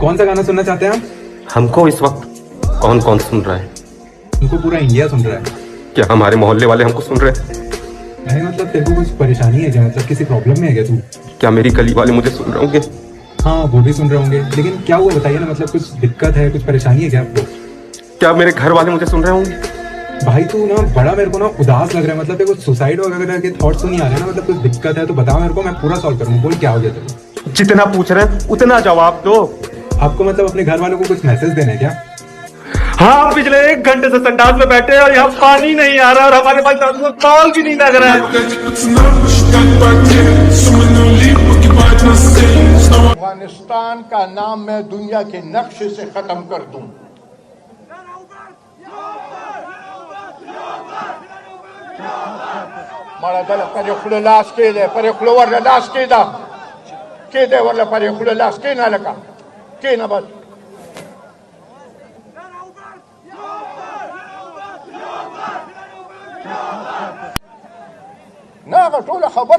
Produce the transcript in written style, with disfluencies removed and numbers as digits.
कौन सा गाना सुनना चाहते हैं आप? हमको इस वक्त कौन कौन सुन रहा है? हमको पूरा इंडिया सुन रहा है। क्या हमारे मोहल्ले वाले हमको सुन रहे हैं? नहीं मतलब तेरे को कुछ परेशानी है क्या? मतलब किसी प्रॉब्लम में है क्या तू? क्या मेरी गली वाले मुझे सुन रहे होंगे? हाँ वो भी सुन रहे होंगे लेकिन क्या हुआ बताइए ना, मतलब कुछ दिक्कत है, कुछ परेशानी है क्या आपको? क्या मेरे घर वाले मुझे सुन रहे होंगे? भाई तू ना बड़ा मेरे को ना उदास लग रहा है, मतलब तेरे को सुसाइड वगैरह के थॉट्स तो नहीं आ रहे ना? मतलब कुछ दिक्कत है तो बता मेरे को, मैं पूरा सॉल्व करूँगा। बोल क्या हो गया तेरे? जितना पूछ रहे हैं उतना जवाब दो। आपको मतलब अपने घर वालों को कुछ मैसेज देना है क्या? हाँ पिछले 1 घंटे से संडास में बैठे हैं और यहाँ पानी नहीं आ रहा और हमारे पास कॉल भी नहीं लग रहा है। अफगानिस्तान का नाम मैं दुनिया के नक्शे से खत्म कर दूं। मारा दल पर खुले लाश के दे पर खुले लाश के दे वरला पर खुले लाश के ना लगा के ना बस ना टोल खबर